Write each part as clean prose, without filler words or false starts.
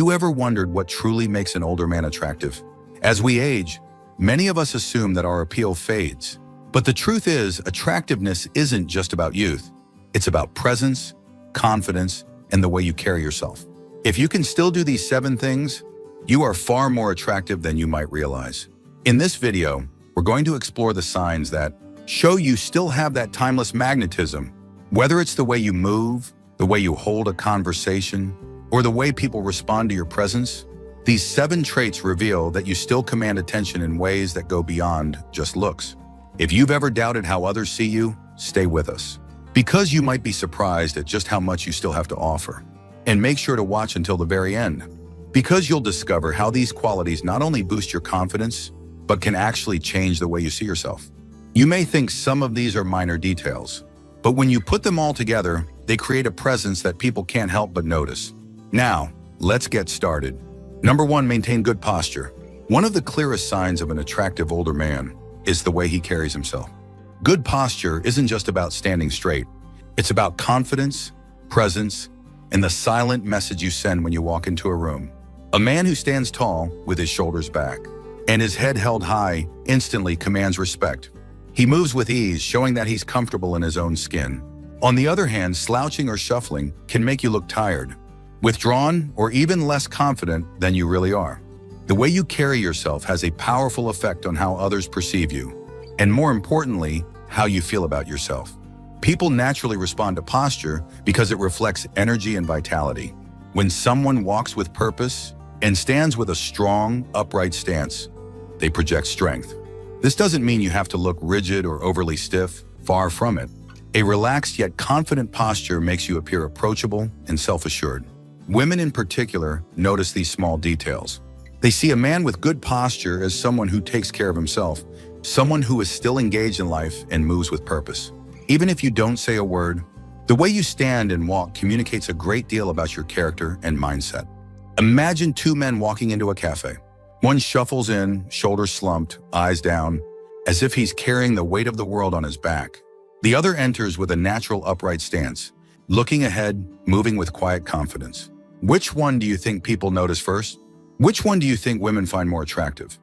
you ever wondered what truly makes an older man attractive? As we age, many of us assume that our appeal fades. But the truth is, attractiveness isn't just about youth. It's about presence, confidence, and the way you carry yourself. If you can still do these 7 things, you are far more attractive than you might realize. In this video, we're going to explore the signs that show you still have that timeless magnetism. Whether it's the way you move, the way you hold a conversation, or the way people respond to your presence, these 7 traits reveal that you still command attention in ways that go beyond just looks. If you've ever doubted how others see you, stay with us, because you might be surprised at just how much you still have to offer. And make sure to watch until the very end, because you'll discover how these qualities not only boost your confidence, but can actually change the way you see yourself. You may think some of these are minor details, but when you put them all together, they create a presence that people can't help but notice. Now, let's get started. Number 1, maintain good posture. One of the clearest signs of an attractive older man is the way he carries himself. Good posture isn't just about standing straight. It's about confidence, presence, and the silent message you send when you walk into a room. A man who stands tall with his shoulders back and his head held high instantly commands respect. He moves with ease, showing that he's comfortable in his own skin. On the other hand, slouching or shuffling can make you look tired, withdrawn, or even less confident than you really are. The way you carry yourself has a powerful effect on how others perceive you, and more importantly, how you feel about yourself. People naturally respond to posture because it reflects energy and vitality. When someone walks with purpose and stands with a strong, upright stance, they project strength. This doesn't mean you have to look rigid or overly stiff, far from it. A relaxed yet confident posture makes you appear approachable and self-assured. Women in particular notice these small details. They see a man with good posture as someone who takes care of himself, someone who is still engaged in life and moves with purpose. Even if you don't say a word, the way you stand and walk communicates a great deal about your character and mindset. Imagine 2 men walking into a cafe. One shuffles in, shoulders slumped, eyes down, as if he's carrying the weight of the world on his back. The other enters with a natural upright stance, looking ahead, moving with quiet confidence. Which one do you think people notice first? Which one do you think women find more attractive?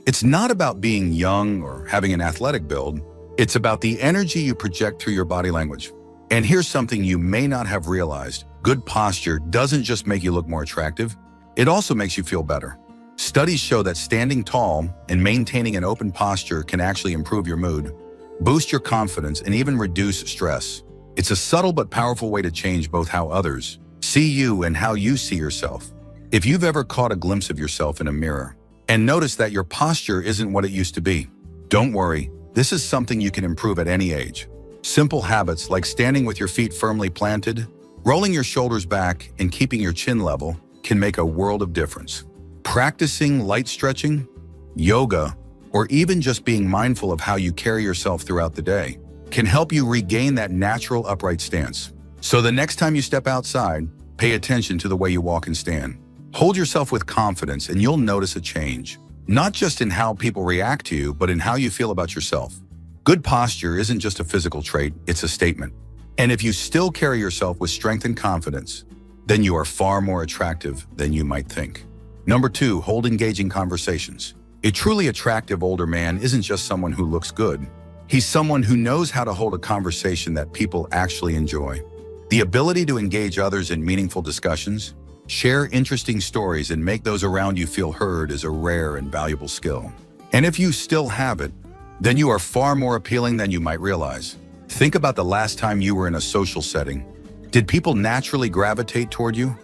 It's not about being young or having an athletic build. It's about the energy you project through your body language. And here's something you may not have realized. Good posture doesn't just make you look more attractive, it also makes you feel better. Studies show that standing tall and maintaining an open posture can actually improve your mood, boost your confidence, and even reduce stress. It's a subtle but powerful way to change both how others see you and how you see yourself. If you've ever caught a glimpse of yourself in a mirror and noticed that your posture isn't what it used to be, don't worry, this is something you can improve at any age. Simple habits like standing with your feet firmly planted, rolling your shoulders back, and keeping your chin level can make a world of difference. Practicing light stretching, yoga, or even just being mindful of how you carry yourself throughout the day can help you regain that natural upright stance. So the next time you step outside, pay attention to the way you walk and stand. Hold yourself with confidence and you'll notice a change, not just in how people react to you, but in how you feel about yourself. Good posture isn't just a physical trait, it's a statement. And if you still carry yourself with strength and confidence, then you are far more attractive than you might think. Number 2, hold engaging conversations. A truly attractive older man isn't just someone who looks good. He's someone who knows how to hold a conversation that people actually enjoy. The ability to engage others in meaningful discussions, share interesting stories, and make those around you feel heard is a rare and valuable skill. And if you still have it, then you are far more appealing than you might realize. Think about the last time you were in a social setting. Did people naturally gravitate toward you?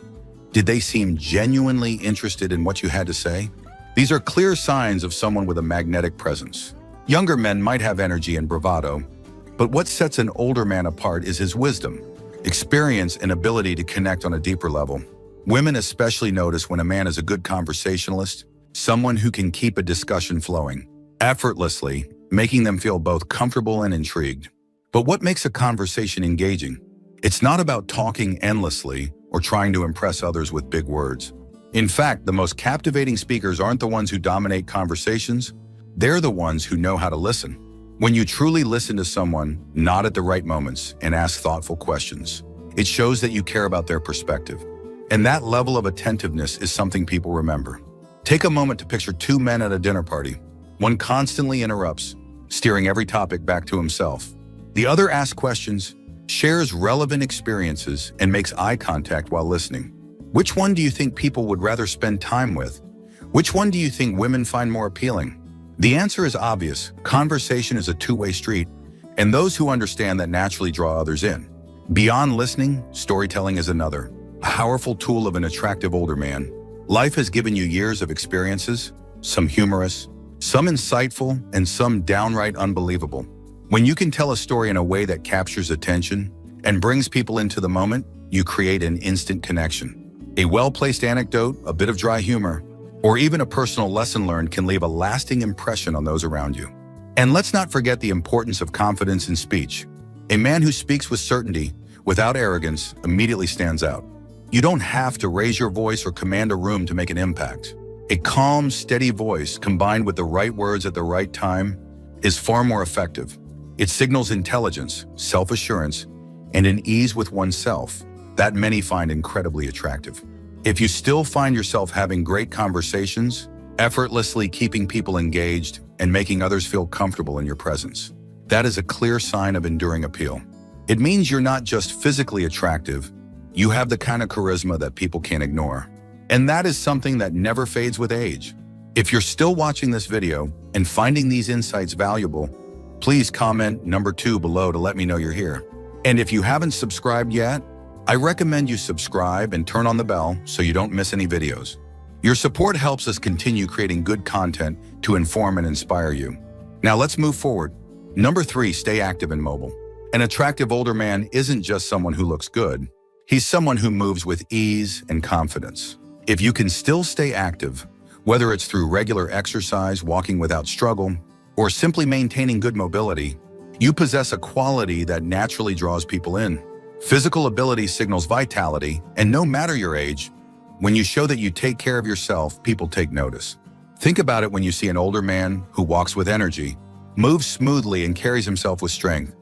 Did they seem genuinely interested in what you had to say? These are clear signs of someone with a magnetic presence. Younger men might have energy and bravado, but what sets an older man apart is his wisdom, experience, and ability to connect on a deeper level. Women especially notice when a man is a good conversationalist, someone who can keep a discussion flowing effortlessly, making them feel both comfortable and intrigued. But what makes a conversation engaging? It's not about talking endlessly or trying to impress others with big words. In fact, the most captivating speakers aren't the ones who dominate conversations, they're the ones who know how to listen. When you truly listen to someone, nod at the right moments, and ask thoughtful questions, it shows that you care about their perspective. And that level of attentiveness is something people remember. Take a moment to picture two men at a dinner party. One constantly interrupts, steering every topic back to himself. The other asks questions, shares relevant experiences, and makes eye contact while listening. Which one do you think people would rather spend time with? Which one do you think women find more appealing? The answer is obvious. Conversation is a two-way street, and those who understand that naturally draw others in. Beyond listening, storytelling is another, a powerful tool of an attractive older man. Life has given you years of experiences, some humorous, some insightful, and some downright unbelievable. When you can tell a story in a way that captures attention and brings people into the moment, you create an instant connection. A well-placed anecdote, a bit of dry humor, or even a personal lesson learned can leave a lasting impression on those around you. And let's not forget the importance of confidence in speech. A man who speaks with certainty, without arrogance, immediately stands out. You don't have to raise your voice or command a room to make an impact. A calm, steady voice combined with the right words at the right time is far more effective. It signals intelligence, self-assurance, and an ease with oneself that many find incredibly attractive. If you still find yourself having great conversations, effortlessly keeping people engaged, and making others feel comfortable in your presence, that is a clear sign of enduring appeal. It means you're not just physically attractive, you have the kind of charisma that people can't ignore. And that is something that never fades with age. If you're still watching this video and finding these insights valuable, please comment number 2 below to let me know you're here. And if you haven't subscribed yet, I recommend you subscribe and turn on the bell so you don't miss any videos. Your support helps us continue creating good content to inform and inspire you. Now let's move forward. Number 3, stay active and mobile. An attractive older man isn't just someone who looks good. He's someone who moves with ease and confidence. If you can still stay active, whether it's through regular exercise, walking without struggle, or simply maintaining good mobility, you possess a quality that naturally draws people in. Physical ability signals vitality, and no matter your age, when you show that you take care of yourself, people take notice. Think about it when you see an older man who walks with energy, moves smoothly, and carries himself with strength.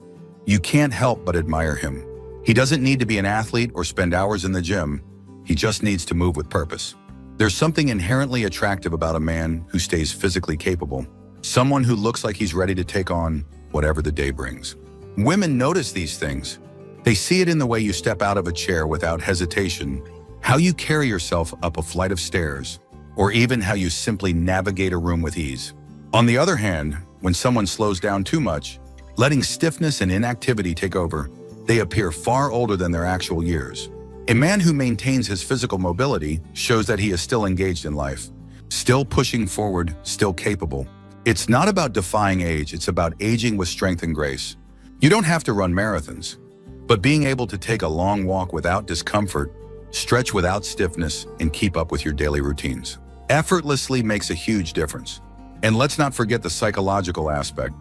You can't help but admire him. He doesn't need to be an athlete or spend hours in the gym. He just needs to move with purpose. There's something inherently attractive about a man who stays physically capable, someone who looks like he's ready to take on whatever the day brings. Women notice these things. They see it in the way you step out of a chair without hesitation, how you carry yourself up a flight of stairs, or even how you simply navigate a room with ease. On the other hand, when someone slows down too much, letting stiffness and inactivity take over, they appear far older than their actual years. A man who maintains his physical mobility shows that he is still engaged in life, still pushing forward, still capable. It's not about defying age, it's about aging with strength and grace. You don't have to run marathons, but being able to take a long walk without discomfort, stretch without stiffness, and keep up with your daily routines effortlessly makes a huge difference. And let's not forget the psychological aspect.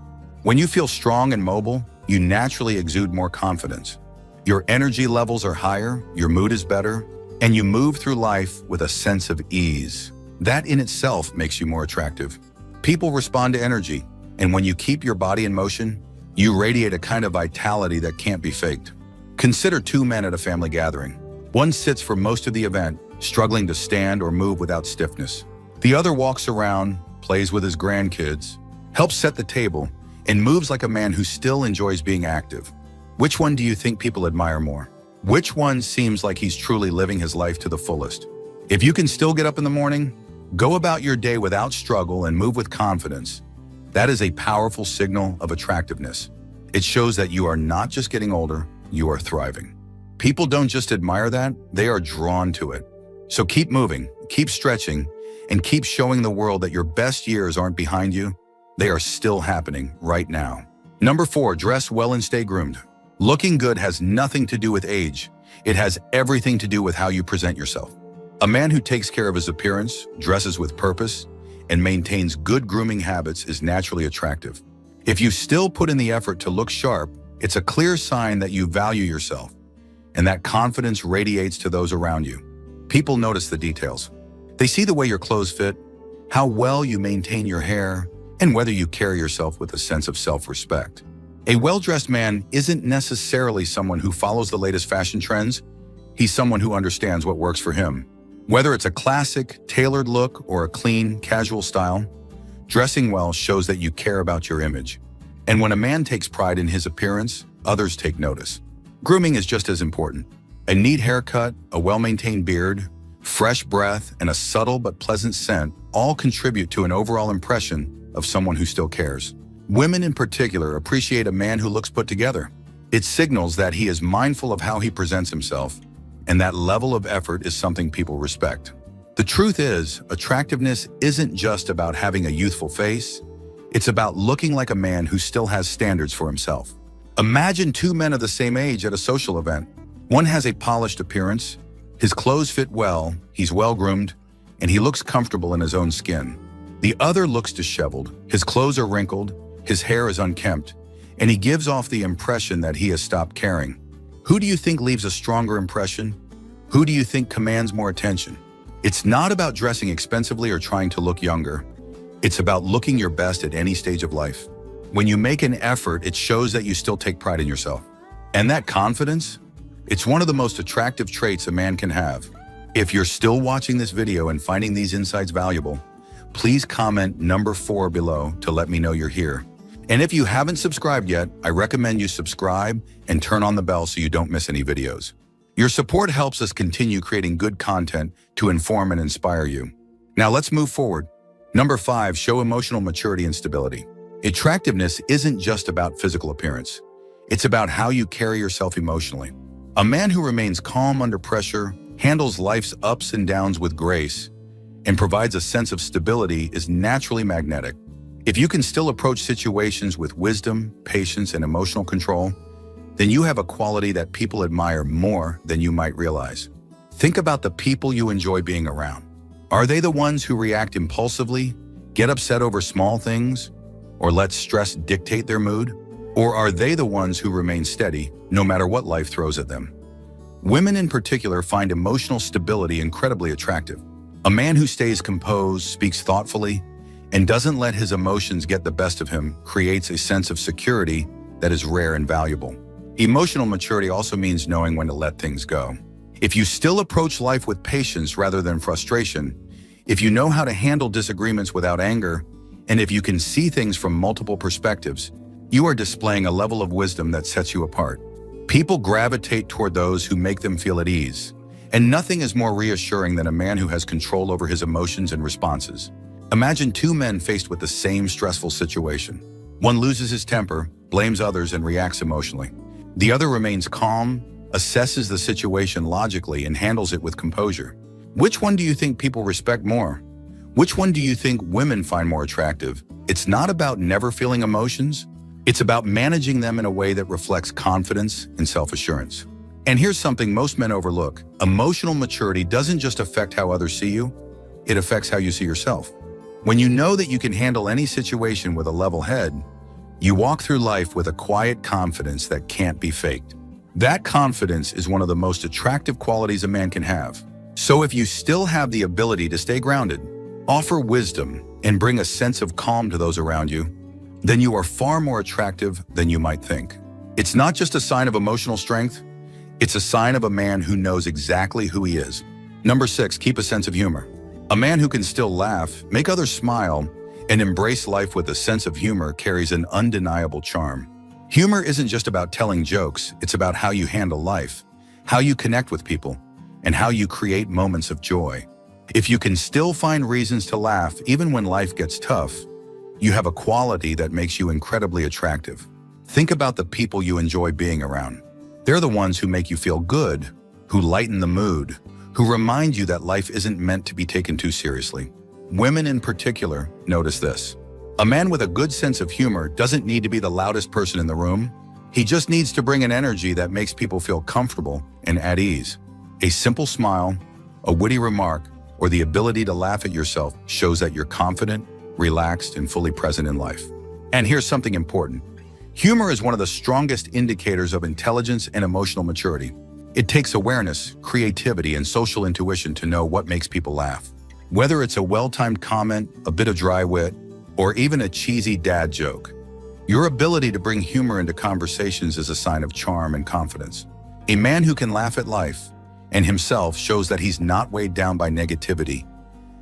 When you feel strong and mobile, you naturally exude more confidence. Your energy levels are higher, your mood is better, and you move through life with a sense of ease. That in itself makes you more attractive. People respond to energy, and when you keep your body in motion, you radiate a kind of vitality that can't be faked. Consider two men at a family gathering. One sits for most of the event, struggling to stand or move without stiffness. The other walks around, plays with his grandkids, helps set the table, and moves like a man who still enjoys being active. Which one do you think people admire more? Which one seems like he's truly living his life to the fullest? If you can still get up in the morning, go about your day without struggle, and move with confidence, that is a powerful signal of attractiveness. It shows that you are not just getting older, you are thriving. People don't just admire that, they are drawn to it. So keep moving, keep stretching, and keep showing the world that your best years aren't behind you. They are still happening right now. Number 4, dress well and stay groomed. Looking good has nothing to do with age. It has everything to do with how you present yourself. A man who takes care of his appearance, dresses with purpose, and maintains good grooming habits is naturally attractive. If you still put in the effort to look sharp, it's a clear sign that you value yourself, and that confidence radiates to those around you. People notice the details. They see the way your clothes fit, how well you maintain your hair, and whether you carry yourself with a sense of self-respect. A well-dressed man isn't necessarily someone who follows the latest fashion trends. He's someone who understands what works for him. Whether it's a classic, tailored look or a clean, casual style, dressing well shows that you care about your image. And when a man takes pride in his appearance, others take notice. Grooming is just as important. A neat haircut, a well-maintained beard, fresh breath, and a subtle but pleasant scent all contribute to an overall impression of someone who still cares. Women in particular appreciate a man who looks put together. It signals that he is mindful of how he presents himself, and that level of effort is something people respect. The truth is, attractiveness isn't just about having a youthful face. It's about looking like a man who still has standards for himself. Imagine two men of the same age at a social event. One has a polished appearance, his clothes fit well, he's well-groomed, and he looks comfortable in his own skin. The other looks disheveled, his clothes are wrinkled, his hair is unkempt, and he gives off the impression that he has stopped caring. Who do you think leaves a stronger impression? Who do you think commands more attention? It's not about dressing expensively or trying to look younger. It's about looking your best at any stage of life. When you make an effort, it shows that you still take pride in yourself. And that confidence, it's one of the most attractive traits a man can have. If you're still watching this video and finding these insights valuable, please comment number 4 below to let me know you're here. And if you haven't subscribed yet, I recommend you subscribe and turn on the bell so you don't miss any videos. Your support helps us continue creating good content to inform and inspire you. Now let's move forward. Number 5, show emotional maturity and stability. Attractiveness isn't just about physical appearance. It's about how you carry yourself emotionally. A man who remains calm under pressure, handles life's ups and downs with grace, and provides a sense of stability is naturally magnetic. If you can still approach situations with wisdom, patience, and emotional control, then you have a quality that people admire more than you might realize. Think about the people you enjoy being around. Are they the ones who react impulsively, get upset over small things, or let stress dictate their mood? Or are they the ones who remain steady, no matter what life throws at them? Women in particular find emotional stability incredibly attractive. A man who stays composed, speaks thoughtfully, and doesn't let his emotions get the best of him creates a sense of security that is rare and valuable. Emotional maturity also means knowing when to let things go. If you still approach life with patience rather than frustration, if you know how to handle disagreements without anger, and if you can see things from multiple perspectives, you are displaying a level of wisdom that sets you apart. People gravitate toward those who make them feel at ease, and nothing is more reassuring than a man who has control over his emotions and responses. Imagine two men faced with the same stressful situation. One loses his temper, blames others, and reacts emotionally. The other remains calm, assesses the situation logically, and handles it with composure. Which one do you think people respect more? Which one do you think women find more attractive? It's not about never feeling emotions. It's about managing them in a way that reflects confidence and self-assurance. And here's something most men overlook. Emotional maturity doesn't just affect how others see you, it affects how you see yourself. When you know that you can handle any situation with a level head, you walk through life with a quiet confidence that can't be faked. That confidence is one of the most attractive qualities a man can have. So if you still have the ability to stay grounded, offer wisdom, and bring a sense of calm to those around you, then you are far more attractive than you might think. It's not just a sign of emotional strength, it's a sign of a man who knows exactly who he is. Number 6, keep a sense of humor. A man who can still laugh, make others smile, and embrace life with a sense of humor carries an undeniable charm. Humor isn't just about telling jokes, it's about how you handle life, how you connect with people, and how you create moments of joy. If you can still find reasons to laugh even when life gets tough, you have a quality that makes you incredibly attractive. Think about the people you enjoy being around. They're the ones who make you feel good, who lighten the mood, who remind you that life isn't meant to be taken too seriously. Women in particular notice this. A man with a good sense of humor doesn't need to be the loudest person in the room. He just needs to bring an energy that makes people feel comfortable and at ease. A simple smile, a witty remark, or the ability to laugh at yourself shows that you're confident, relaxed, and fully present in life. And here's something important. Humor is one of the strongest indicators of intelligence and emotional maturity. It takes awareness, creativity, and social intuition to know what makes people laugh. Whether it's a well-timed comment, a bit of dry wit, or even a cheesy dad joke, your ability to bring humor into conversations is a sign of charm and confidence. A man who can laugh at life and himself shows that he's not weighed down by negativity,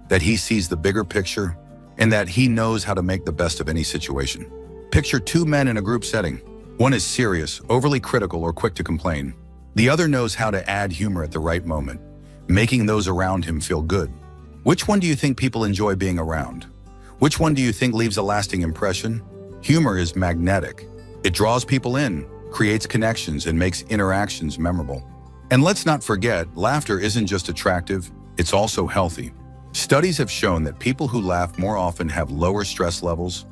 that he sees the bigger picture, and that he knows how to make the best of any situation. Picture two men in a group setting. One is serious, overly critical, or quick to complain. The other knows how to add humor at the right moment, making those around him feel good. Which one do you think people enjoy being around? Which one do you think leaves a lasting impression? Humor is magnetic. It draws people in, creates connections, and makes interactions memorable. And let's not forget, laughter isn't just attractive, it's also healthy. Studies have shown that people who laugh more often have lower stress levels,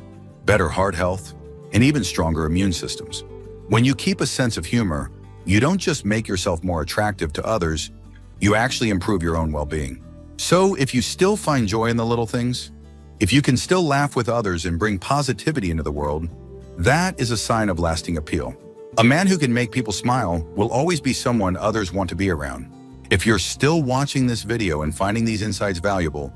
better heart health, and even stronger immune systems. When you keep a sense of humor, you don't just make yourself more attractive to others, you actually improve your own well-being. So if you still find joy in the little things, if you can still laugh with others and bring positivity into the world, that is a sign of lasting appeal. A man who can make people smile will always be someone others want to be around. If you're still watching this video and finding these insights valuable,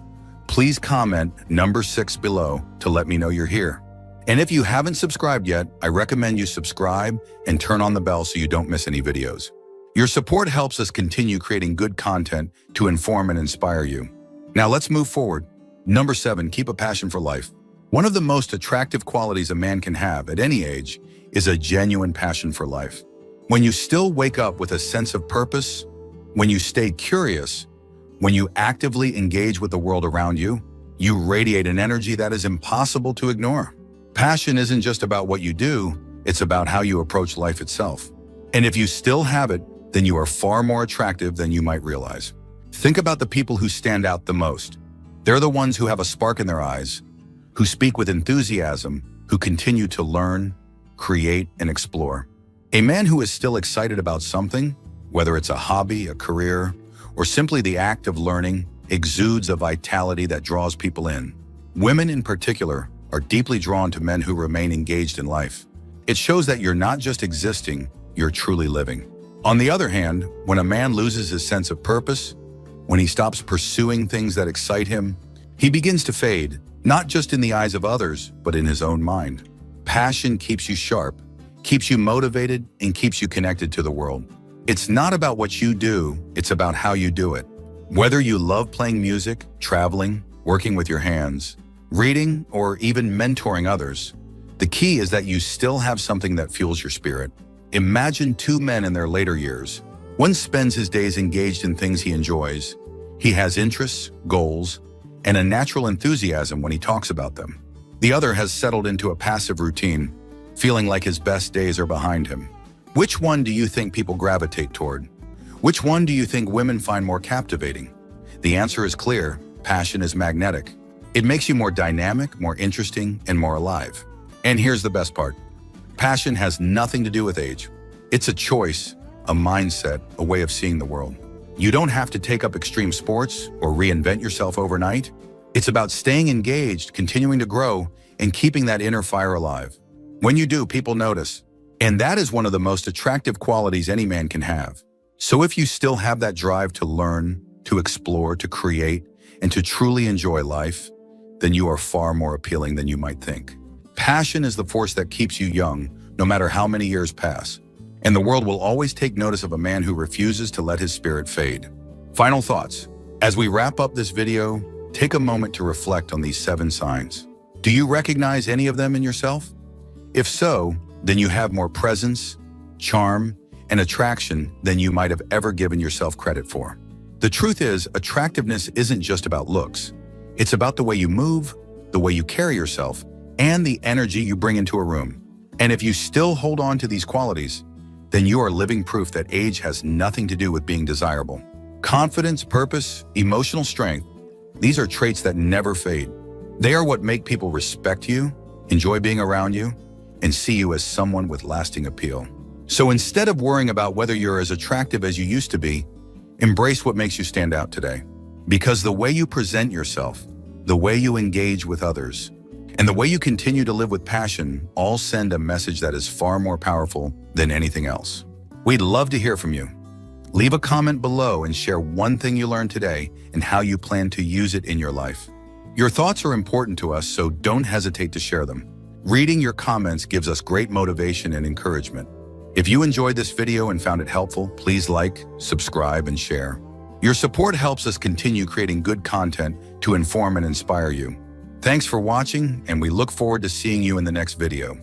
please comment number 6 below to let me know you're here. And if you haven't subscribed yet, I recommend you subscribe and turn on the bell so you don't miss any videos. Your support helps us continue creating good content to inform and inspire you. Now let's move forward. Number 7, keep a passion for life. One of the most attractive qualities a man can have at any age is a genuine passion for life. When you still wake up with a sense of purpose, when you stay curious, when you actively engage with the world around you, you radiate an energy that is impossible to ignore. Passion isn't just about what you do, it's about how you approach life itself. And if you still have it, then you are far more attractive than you might realize. Think about the people who stand out the most. They're the ones who have a spark in their eyes, who speak with enthusiasm, who continue to learn, create, and explore. A man who is still excited about something, whether it's a hobby, a career, or simply the act of learning, exudes a vitality that draws people in. Women in particular are deeply drawn to men who remain engaged in life. It shows that you're not just existing, you're truly living. On the other hand, when a man loses his sense of purpose, when he stops pursuing things that excite him, he begins to fade, not just in the eyes of others, but in his own mind. Passion keeps you sharp, keeps you motivated, and keeps you connected to the world. It's not about what you do, it's about how you do it. Whether you love playing music, traveling, working with your hands, reading, or even mentoring others, the key is that you still have something that fuels your spirit. Imagine two men in their later years. One spends his days engaged in things he enjoys. He has interests, goals, and a natural enthusiasm when he talks about them. The other has settled into a passive routine, feeling like his best days are behind him. Which one do you think people gravitate toward? Which one do you think women find more captivating? The answer is clear: passion is magnetic. It makes you more dynamic, more interesting, and more alive. And here's the best part. Passion has nothing to do with age. It's a choice, a mindset, a way of seeing the world. You don't have to take up extreme sports or reinvent yourself overnight. It's about staying engaged, continuing to grow, and keeping that inner fire alive. When you do, people notice. And that is one of the most attractive qualities any man can have. So if you still have that drive to learn, to explore, to create, and to truly enjoy life, then you are far more appealing than you might think. Passion is the force that keeps you young, no matter how many years pass. And the world will always take notice of a man who refuses to let his spirit fade. Final thoughts. As we wrap up this video, take a moment to reflect on these 7 signs. Do you recognize any of them in yourself? If so, then you have more presence, charm, and attraction than you might have ever given yourself credit for. The truth is, attractiveness isn't just about looks. It's about the way you move, the way you carry yourself, and the energy you bring into a room. And if you still hold on to these qualities, then you are living proof that age has nothing to do with being desirable. Confidence, purpose, emotional strength, these are traits that never fade. They are what make people respect you, enjoy being around you, and see you as someone with lasting appeal. So instead of worrying about whether you're as attractive as you used to be, embrace what makes you stand out today. Because the way you present yourself, the way you engage with others, and the way you continue to live with passion all send a message that is far more powerful than anything else. We'd love to hear from you. Leave a comment below and share one thing you learned today and how you plan to use it in your life. Your thoughts are important to us, so don't hesitate to share them. Reading your comments gives us great motivation and encouragement. If you enjoyed this video and found it helpful, please like, subscribe, and share. Your support helps us continue creating good content to inform and inspire you. Thanks for watching, and we look forward to seeing you in the next video.